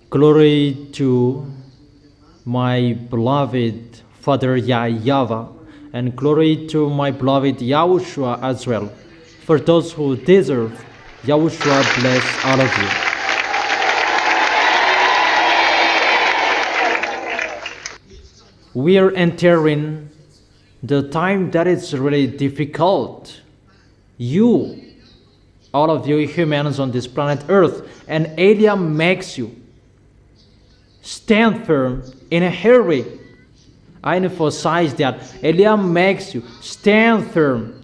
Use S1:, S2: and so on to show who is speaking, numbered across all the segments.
S1: Glory to my beloved Father YAHVAH, and glory to my beloved YAHOSHUAH as well. For those who deserve, YAHOSHUAH bless all of you. We are entering the time that is really difficult. You, all of you humans on this planet Earth, and Elia makes you stand firm in a hurry. I emphasize that. Elia makes you stand firm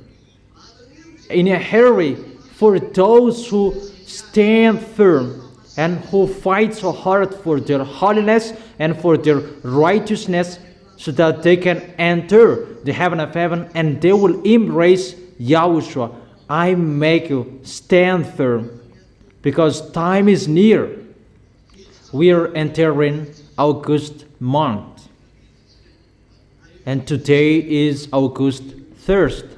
S1: in a hurry for those who stand firm and who fight so hard for their holiness and for their righteousness, so that they can enter the heaven of heaven and they will embrace YAHOSHUAH. I make you stand firm because time is near. We are entering August month, and today is August 1st.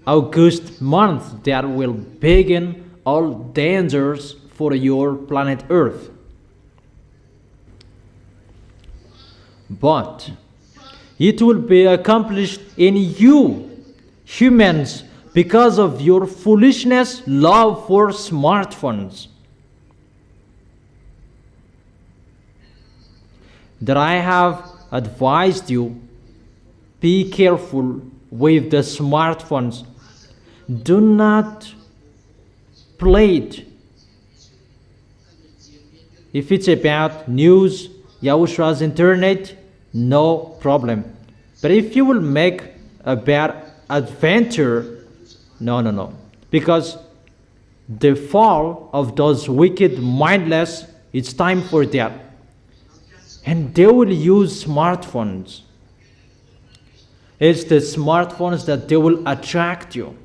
S1: August month that will begin all dangers for your planet Earth. But it will be accomplished in you, humans, because of your foolishness love for smartphones. That I have advised you, be careful with the smartphones. Do not play it. If it's about news, YAHOSHUAH's internet, no problem. But if you will make a bad adventure, no. Because the fall of those wicked, mindless, it's time for that. And they will use smartphones. It's the smartphones that they will attract you.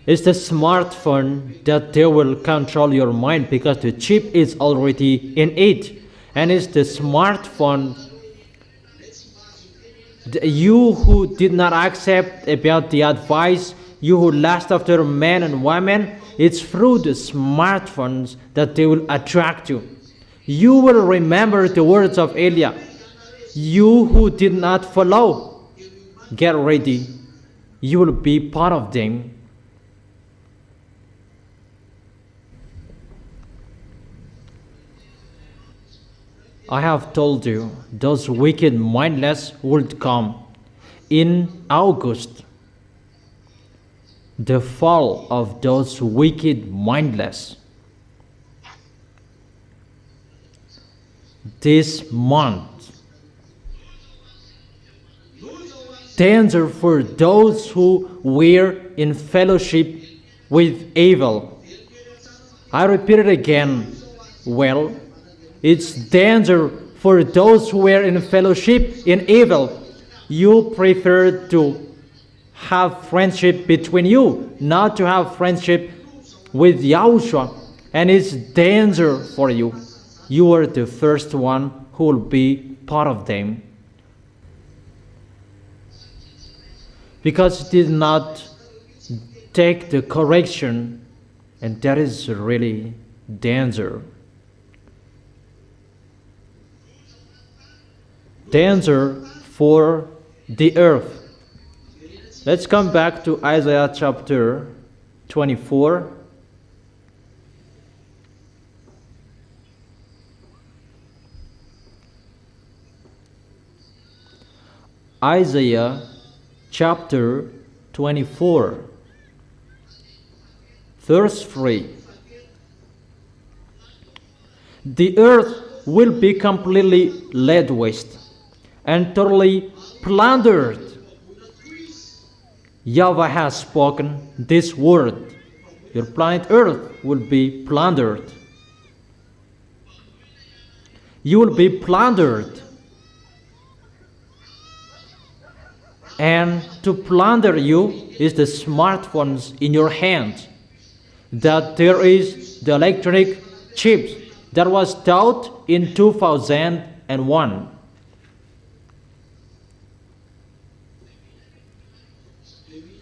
S1: It's the smartphone that they will control your mind, because the chip is already in it. And it's the smartphone, you who did not accept about the advice, you who lust after men and women, it's through the smartphones that they will attract you. You will remember the words of Elia. You who did not follow, get ready. You will be part of them. I have told you, those wicked mindless would come in August. The fall of those wicked mindless. This month. Danger for those who were in fellowship with evil. I repeat it again. Well, it's danger for those who were in fellowship in evil. You prefer to have friendship between you, not to have friendship with YAHOSHUAH. And it's danger for you. You are the first one who will be part of them. Because you did not take the correction, and that is really danger. Danger for the earth. Let's come back to Isaiah chapter 24. Isaiah chapter 24, verse 3. The earth will be completely laid waste and totally plundered. YAHVAH has spoken this word. Your planet Earth will be plundered. You will be plundered. And to plunder you is the smartphones in your hand. That there is the electronic chips that was taught in 2001.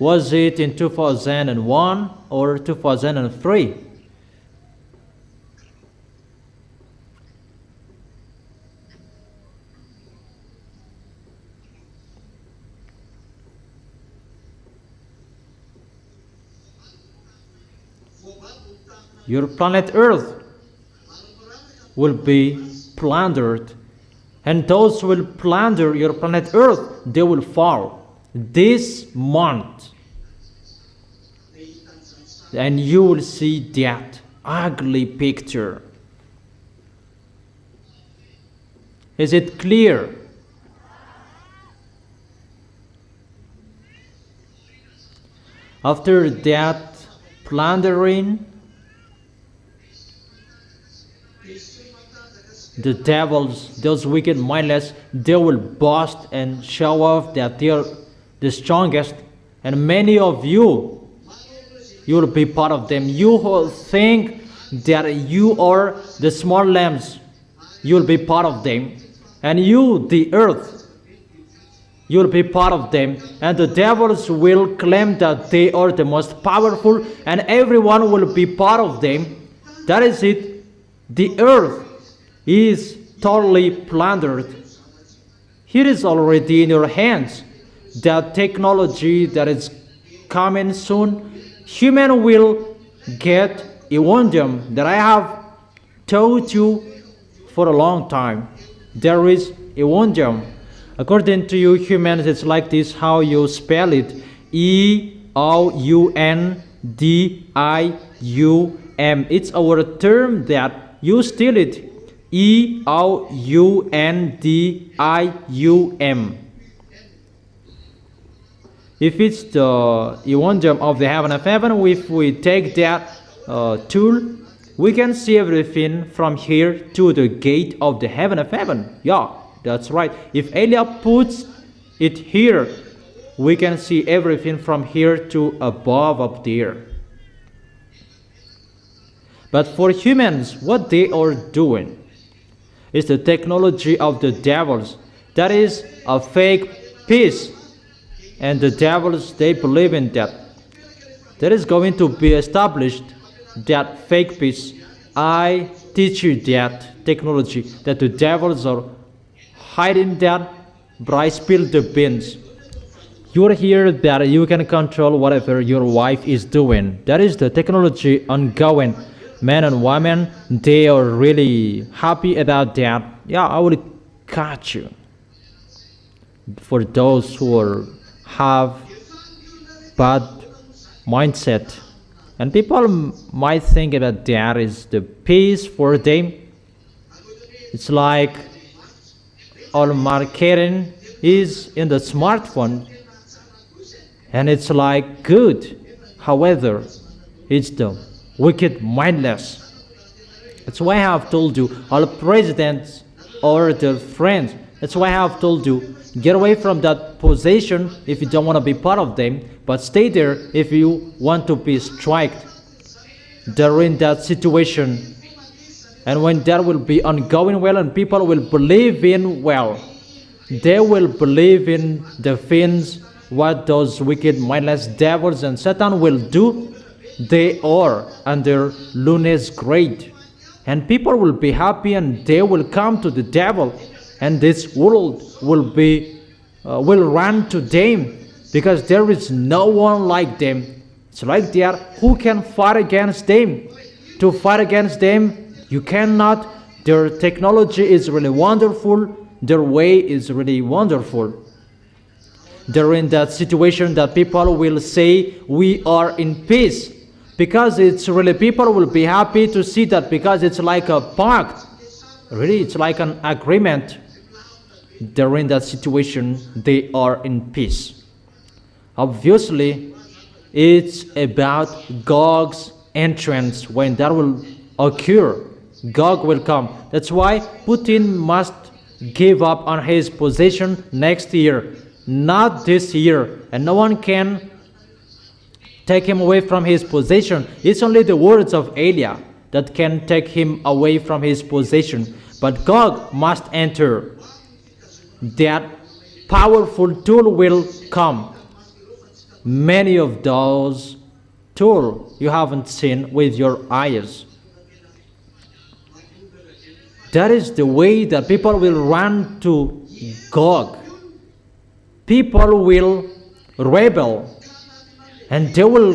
S1: Was it in 2001 or 2003? Your planet Earth will be plundered, and those who will plunder your planet Earth, they will fall this month, and you will see that ugly picture. Is it clear? After that plundering, the devils, those wicked mindless, they will boast and show off that they are the strongest, and many of you will be part of them. You will think that you are the small lambs, you will be part of them, and you, the earth, you will be part of them, and the devils will claim that they are the most powerful, and everyone will be part of them. That is it. The earth is totally plundered. It is already in your hands. That technology that is coming soon, human will get a wonder that I have told you for a long time. There is a wonder. According to you humans, it's like this, how you spell it. E-O-U-N-D-I-U-M. It's our term that you steal it. E-O-U-N-D-I-U-M. If it's the Evangelium of the heaven of heaven, if we take that tool, we can see everything from here to the gate of the heaven of heaven. Yeah, that's right. If Elia puts it here, we can see everything from here to above up there. But for humans, what they are doing is the technology of the devils. That is a fake peace. And the devils, they believe in that. That is going to be established, that fake peace. I teach you that technology, that the devils are hiding that, but I spill the beans. You're here that you can control whatever your wife is doing. That is the technology ongoing. Men and women, they are really happy about that. Yeah, I will catch you. For those who have bad mindset, and people might think about that is the peace for them. It's like all marketing is in the smartphone, and it's like good. However, it's the wicked mindless. That's why I have told you, all presidents or their friends, that's why I have told you, get away from that position if you don't want to be part of them, but stay there if you want to be striked. They're in that situation. And when that will be ongoing well and people will believe in, well, they will believe in the things what those wicked mindless devils and Satan will do. They are under Luna's grade, and people will be happy, and they will come to the devil, and this world will run to them, because there is no one like them. It's like that. Who can fight against them? To fight against them, you cannot. Their technology is really wonderful. Their way is really wonderful. They're in that situation that people will say we are in peace. Because it's really, people will be happy to see that, because it's like a pact. Really, it's like an agreement. They're in that situation, they are in peace. Obviously, it's about Gog's entrance. When that will occur, Gog will come. That's why Putin must give up on his position next year, not this year. And no one can take him away from his position. It's only the words of Elia that can take him away from his position. But Gog must enter. That powerful tool will come. many of those tools you haven't seen with your eyes. That is the way that people will run to Gog. People will rebel, and they will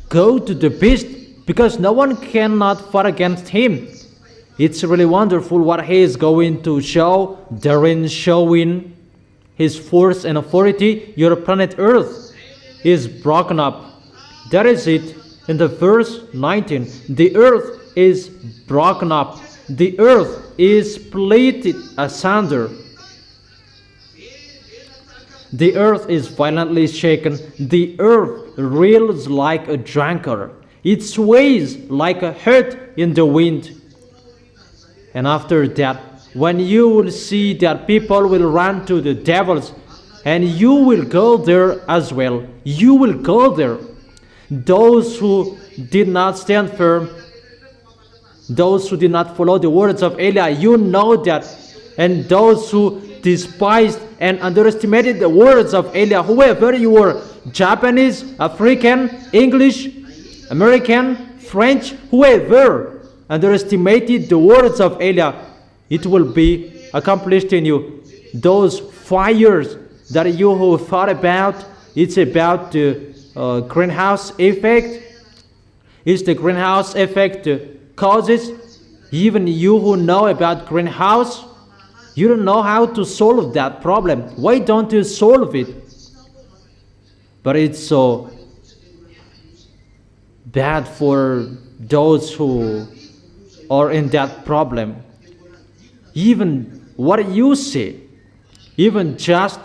S1: go to the beast because no one cannot fight against him. It's really wonderful what he is going to show, therein showing his force and authority. Your planet Earth is broken up. That is it. In the verse 19, the earth is broken up. The earth is split asunder. The earth is violently shaken. The earth reels like a drunkard. It sways like a hurt in the wind. And after that, when you will see that people will run to the devils, and you will go there as well. You will go there. Those who did not stand firm, those who did not follow the words of Eli, you know that. And those who despised and underestimated the words of Eli, whoever you were, Japanese, African, English, American, French, whoever underestimated the words of Eli, it will be accomplished in you. Those fires that you who thought about, it's about the greenhouse effect. It's the greenhouse effect causes. Even you who know about greenhouse, you don't know how to solve that problem. Why don't you solve it? But it's so bad for those who are in that problem. Even what you see, even just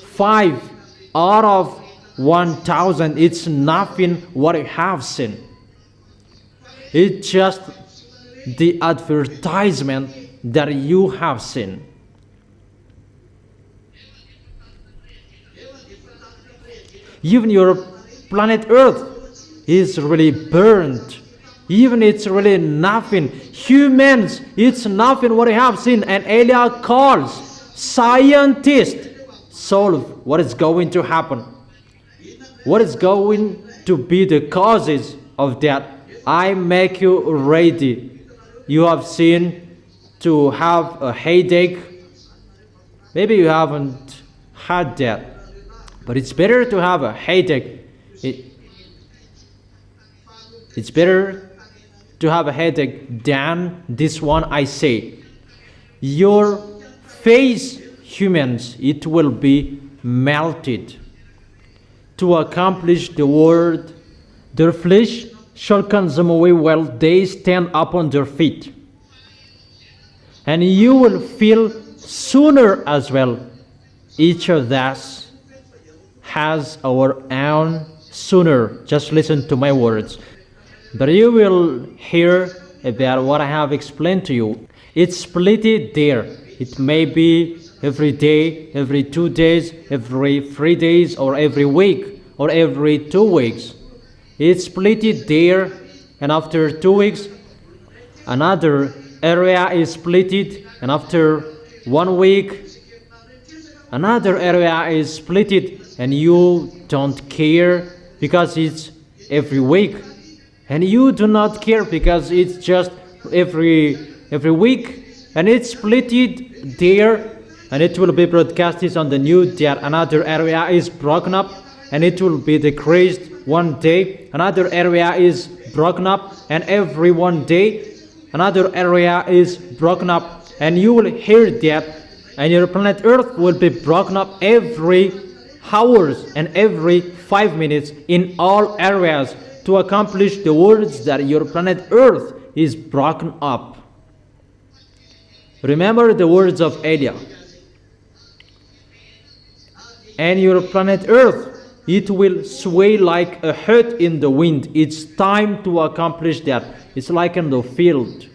S1: 5 out of 1,000, it's nothing what you have seen. It's just the advertisement that you have seen. Even your planet Earth is really burned. Even it's really nothing. Humans, it's nothing what you have seen. And Eli calls scientists solve what is going to happen. What is going to be the causes of that? I make you ready. You have seen to have a headache. Maybe you haven't had that, but it's better to have a headache. It's better to have a headache than this one. I say, your face, humans, it will be melted to accomplish the word. Their flesh shall consume away while they stand upon their feet. And you will feel sooner as well. Each of us has our own sooner. Just listen to my words. But you will hear about what I have explained to you. It's split there. It may be every day, every 2 days, every 3 days, or every week, or every 2 weeks. It's split there, and after 2 weeks, another area is split, and after 1 week, another area is split, and you don't care because it's every week, and you do not care because it's just every week, and it's split there, and it will be broadcasted on the news that another area is broken up, and it will be decreased one day. Another area is broken up, and every 1 day another area is broken up, and you will hear that, and your planet Earth will be broken up every hours and every 5 minutes in all areas to accomplish the words that your planet Earth is broken up. Remember the words of Eli. And your planet Earth, it will sway like a hurt in the wind. It's time to accomplish that. It's like in the field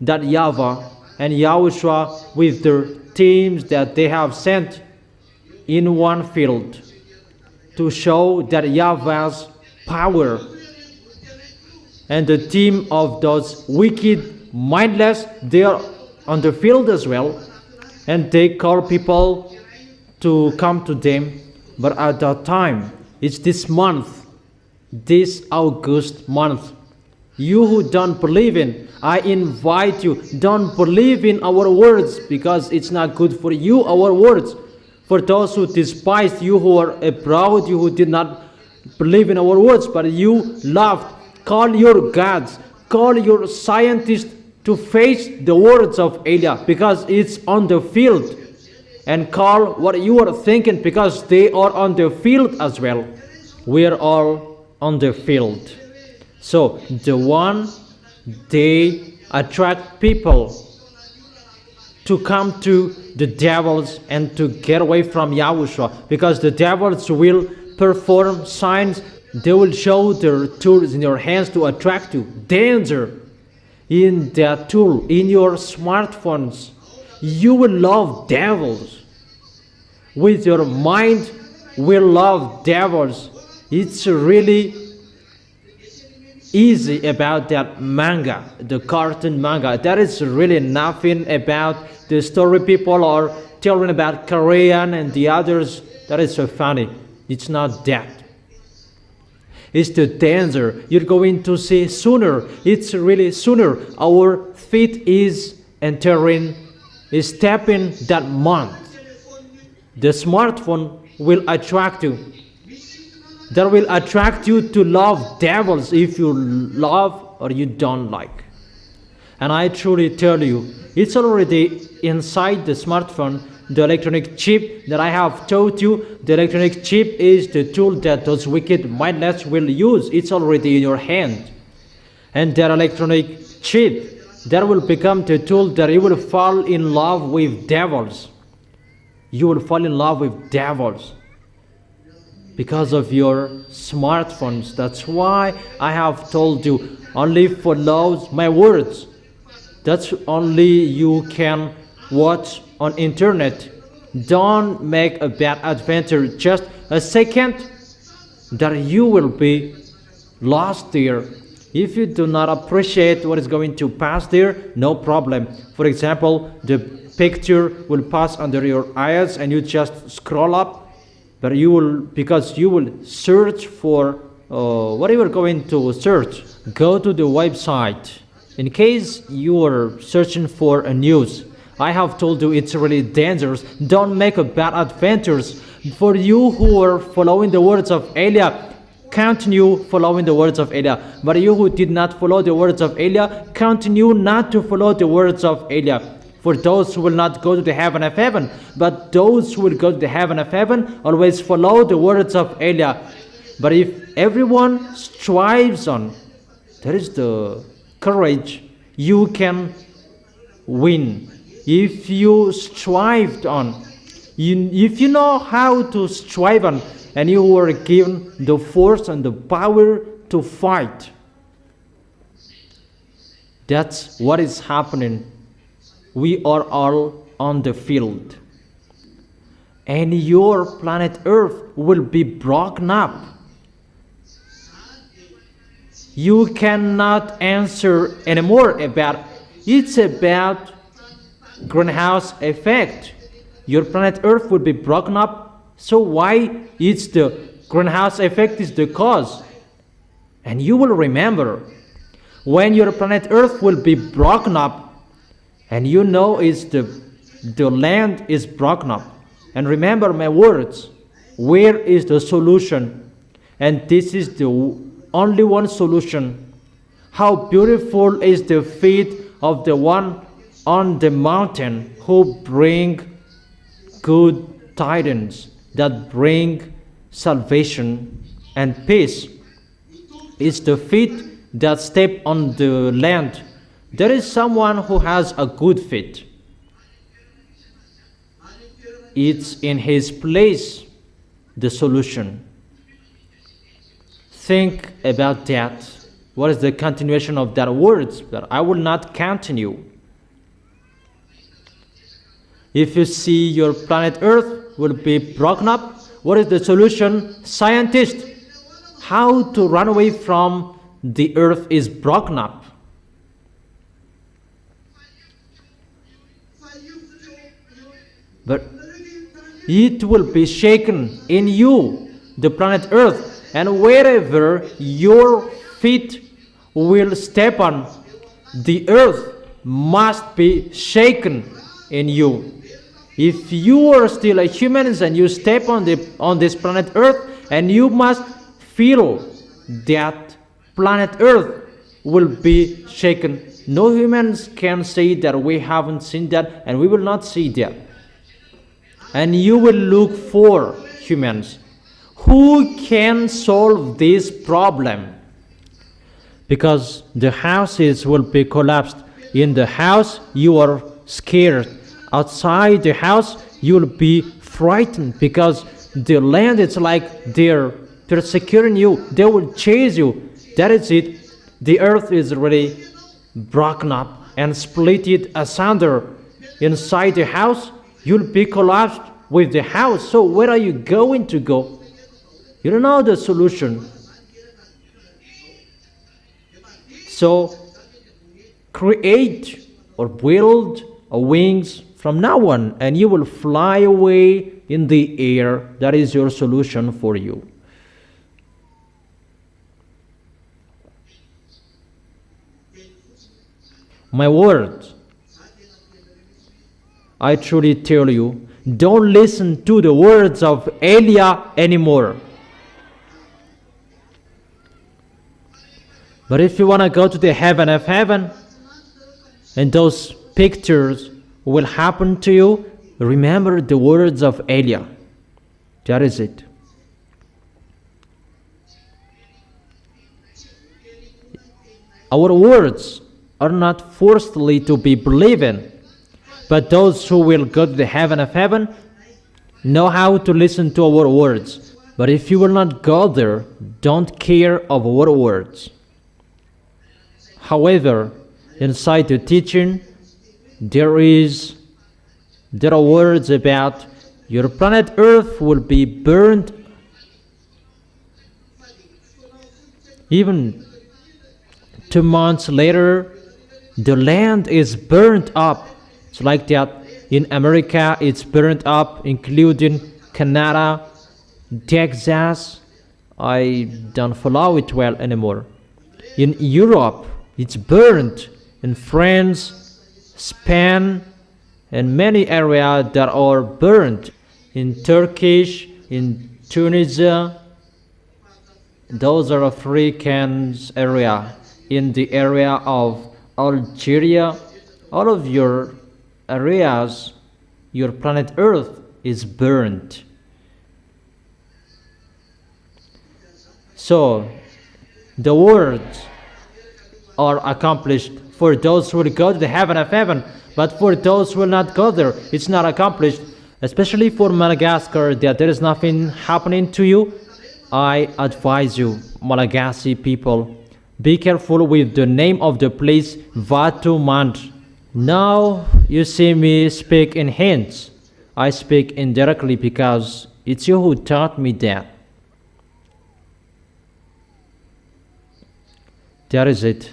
S1: that YAHVAH and YAHOSHUAH with their teams that they have sent in one field to show that YAHVAH's power, and the team of those wicked, mindless, they are on the field as well, and they call people to come to them But at that time, it's this month, this August month. You who don't believe in, I invite you, don't believe in our words, because it's not good for you, our words. For those who despise you, who are abroad, you who did not believe in our words, but you loved, call your gods, call your scientists to face the words of Elia, because it's on the field. And call what you are thinking, because they are on the field as well. We are all on the field. So the one, they attract people to come to the devils and to get away from Yahushua, because the devils will perform signs. They will show their tools in your hands to attract you. Danger in that tool, in your smartphones. You will love devils. With your mind, will love devils. It's really easy about that manga, the cartoon manga. That is really nothing about the story people are telling about Korean and the others. That is so funny. It's not that. It's the danger you're going to see sooner. It's really sooner. Our feet is entering, is stepping that month. The smartphone will attract you. That will attract you to love devils if you love or you don't like. And I truly tell you, it's already inside the smartphone, the electronic chip that I have taught you. The electronic chip is the tool that those wicked mindless will use. It's already in your hand. And that electronic chip, that will become the tool that you will fall in love with devils. You will fall in love with devils because of your smartphones. That's why I have told you, only follow my words. That's only you can watch on internet. Don't make a bad adventure just a second that you will be lost there. If you do not appreciate what is going to pass there, no problem. For example, the picture will pass under your eyes and you just scroll up. But you will, because you will search for what you are going to search. Go to the website. In case you are searching for a news, I have told you it's really dangerous. Don't make a bad adventures. For you who are following the words of Elia, continue following the words of Elia. But you who did not follow the words of Elia, continue not to follow the words of Elia. For those who will not go to the heaven of heaven, but those who will go to the heaven of heaven, always follow the words of Elia. But if everyone strives on, there is the courage, you can win. If you strived on, if you know how to strive on, and you were given the force and the power to fight, that's what is happening. We are all on the field. And your planet Earth will be broken up. You cannot answer anymore about, it's about greenhouse effect. Your planet Earth will be broken up. So why? It's the greenhouse effect is the cause. And you will remember, when your planet Earth will be broken up, and you know it's the land is broken up. And remember my words, where is the solution? And this is the only one solution. How beautiful is the feet of the one on the mountain who bring good tidings, that bring salvation and peace. It's the feet that step on the land. There is someone who has a good feet. It's in his place, the solution. Think about that. What is the continuation of that words? That I will not continue. If you see your planet Earth will be broken up, what is the solution? Scientists, how to run away from the Earth is broken up. it will be shaken in you, the planet Earth, and wherever your feet will step on, the earth must be shaken in you. If you are still a human and you step on this planet Earth, and you must feel that planet Earth will be shaken. No humans can say that we haven't seen that, and we will not see that. And you will look for humans who can solve this problem, because the houses will be collapsed. In the house you are scared. Outside the house you will be frightened, because the land is like they're securing you. They will chase you. That is it. The earth is already broken up and split it asunder. Inside the house you'll be collapsed with the house. So where are you going to go? You don't know the solution. So create or build wings from now on, and you will fly away in the air. That is your solution for you. My word, I truly tell you, don't listen to the words of Elijah anymore. But if you want to go to the heaven of heaven, and those pictures will happen to you, remember the words of Elijah. That is it. Our words are not forcefully to be believed in, but those who will go to the heaven of heaven know how to listen to our words. But if you will not go there, don't care of our words. However, inside the teaching, there are words about your planet Earth will be burned. Even 2 months later, the land is burnt up. It's like that. In America, it's burnt up, including Canada, Texas. I don't follow it well anymore. In Europe, it's burnt. In France, Spain, and many areas that are burnt. In Turkish, in Tunisia, those are Africans area. In the area of Algeria, all of your areas, your planet Earth is burnt. So the words are accomplished for those who will go to the heaven of heaven, but for those who will not go there, it's not accomplished. Especially for Madagascar, that there is nothing happening to you. I advise you, Malagasy people, be careful with the name of the place, Vatumand. Now you see me speak in hints. I speak indirectly because it's you who taught me that. That is it.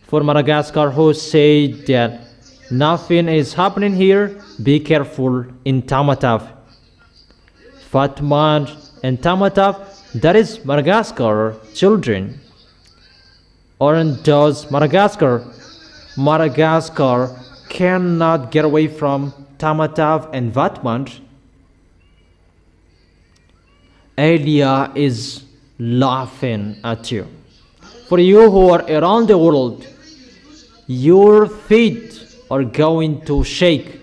S1: For Madagascar, who say that nothing is happening here, be careful in Tamatave. Vatumand and Tamatave, that is Madagascar children. Or in those Madagascar cannot get away from Tamatave and Vatumand. Elijah is laughing at you. For you who are around the world, your feet are going to shake,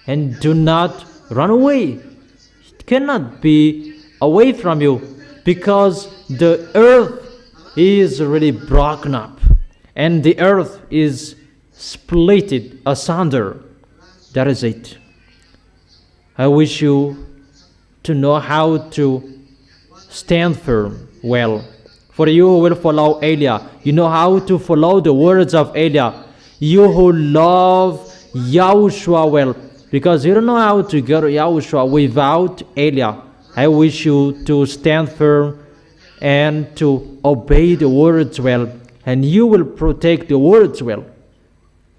S1: and do not run away. It cannot be away from you, because the earth is really broken up, and the earth is split asunder. That is it. I wish you to know how to stand firm well. For you who will follow Elijah, you know how to follow the words of Elijah. You who love YAHOSHUAH well, because you don't know how to go to YAHOSHUAH without Elijah. I wish you to stand firm and to obey the words well, and you will protect the words well.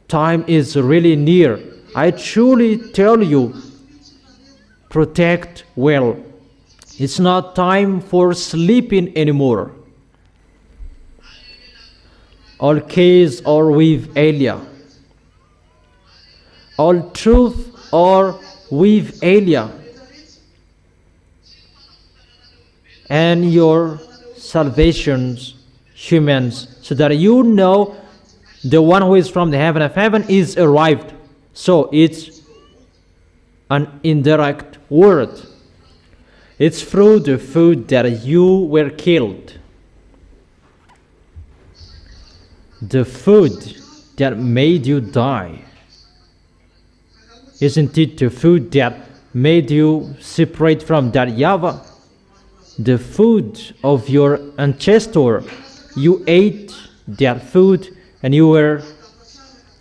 S1: Time is really near. I truly tell you, protect well. It's not time for sleeping anymore. All keys are with Elia. All truth are with Elia. And your salvations, humans, so that you know the one who is from the heaven of heaven is arrived. So it's an indirect word. It's through the food that you were killed. The food that made you die. Isn't it the food that made you separate from that YAHVAH? The food of your ancestor. You ate that food and you were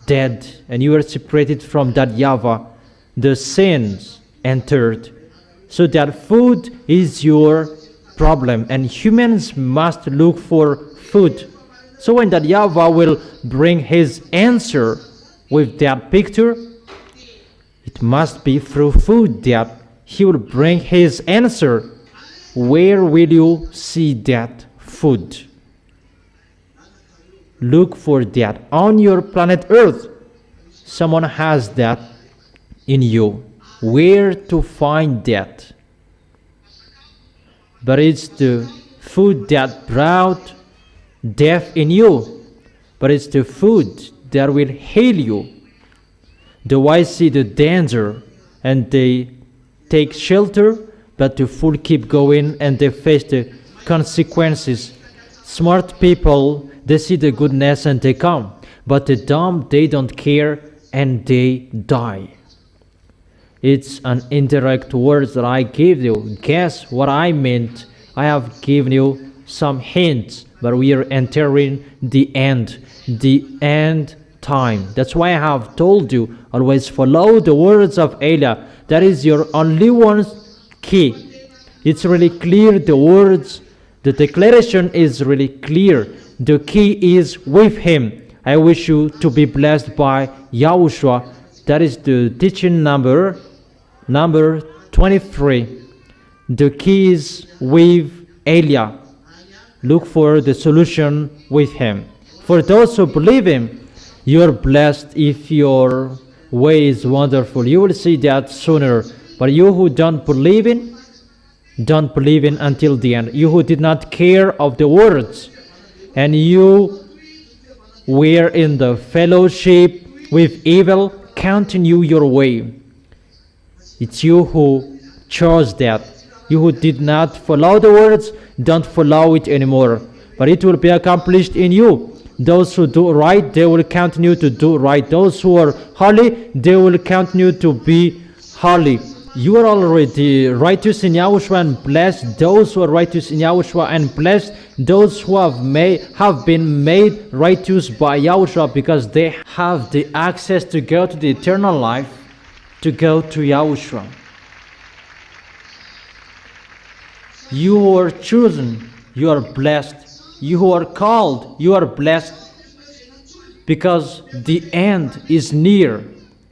S1: dead and you were separated from that YAHVAH. The sins entered. So that food is your problem, and humans must look for food. So when that YAHVAH will bring his answer with that picture, it must be through food that he will bring his answer. Where will you see that food? Look for that on your planet Earth. Someone has that in you. Where to find that? But it's the food that brought death in you. But it's the food that will heal you. The wise see the danger and they take shelter, but the fool keep going and they face the consequences. Smart people, they see the goodness and they come. But the dumb, they don't care and they die. It's an indirect words that I gave you. Guess what I meant? I have given you some hints, but we are entering the end time. That's why I have told you, always follow the words of Elia. That is your only one key. It's really clear, the words, the declaration is really clear. The key is with him. I wish you to be blessed by YAHOSHUAH. That is the teaching number 23. The key is with Elia. Look for the solution with him. For those who believe him, you are blessed if your way is wonderful. You will see that sooner. But you who don't believe in until the end. You who did not care of the words, and you were in the fellowship with evil, continue your way. It's you who chose that. You who did not follow the words, don't follow it anymore. But it will be accomplished in you. Those who do right, they will continue to do right. Those who are holy, they will continue to be holy. You are already righteous in YAHOSHUAH, and blessed those who are righteous in YAHOSHUAH, and blessed those who have been made righteous by YAHOSHUAH, because they have the access to go to the eternal life, to go to YAHOSHUAH. You who are chosen, you are blessed. You who are called, you are blessed, because the end is near.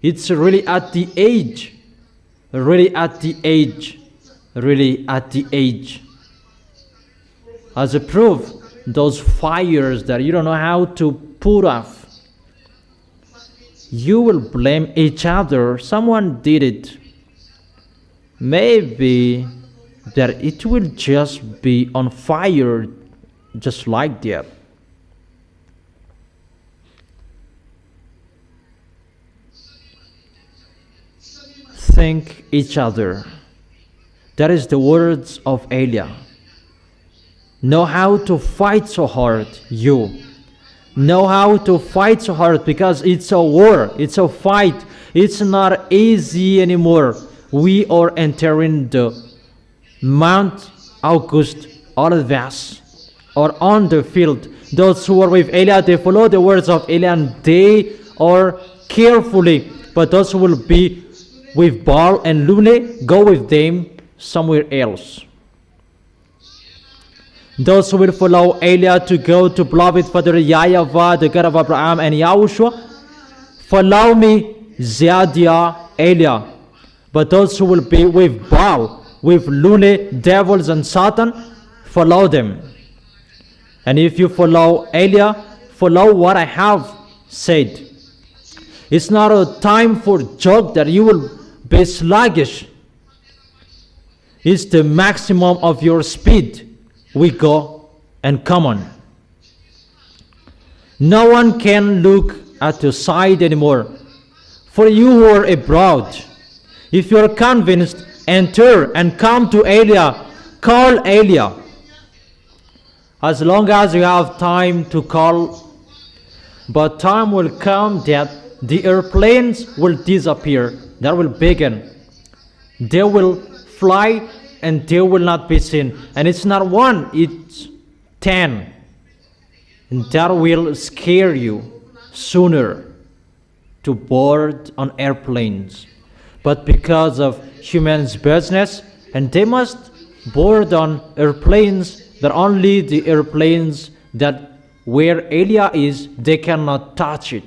S1: It's really at the age. Really at the age. Really at the age. As a proof, those fires that you don't know how to put off, you will blame each other. Someone did it. Maybe that it will just be on fire just like that. Think each other. That is the words of Elia. Know how to fight so hard, you. Know how to fight so hard, because it's a war, it's a fight. It's not easy anymore. We are entering the Mount August Olivet, or on the field. Those who are with Elia, they follow the words of Elia and they are carefully. But those who will be with Baal and Lune, go with them somewhere else. Those who will follow Elia to go to beloved Father YAHVAH, the God of Abraham and YAHOSHUAH, follow me, Ziadia, Elia. But those who will be with Baal, with loony devils and Satan, follow them. And if you follow Eliah, follow what I have said. It's not a time for joke that you will be sluggish. It's the maximum of your speed. We go and come on. No one can look at your side anymore. For you who are abroad, if you are convinced, enter and come to Eliah. Call Eliah. As long as you have time to call, but time will come that the airplanes will disappear. That will begin. They will fly and they will not be seen. And it's not one, it's 10. And that will scare you sooner to board on airplanes. But because of humans' business, and they must board on airplanes that only the airplanes that where Eliah is, they cannot touch it.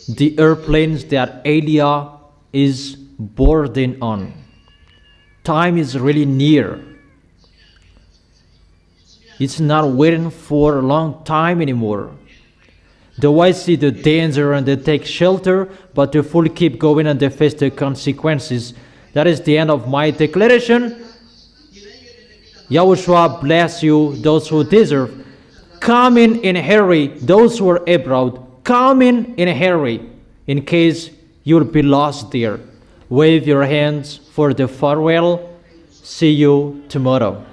S1: The airplanes that Eliah is boarding on. Time is really near. It's not waiting for a long time anymore. The wise see the danger and they take shelter, but the fool keep going and they face the consequences. That is the end of my declaration. Yahushua bless you, those who deserve. Come in a hurry, those who are abroad. Come in a hurry, in case you will be lost there. Wave your hands for the farewell. See you tomorrow.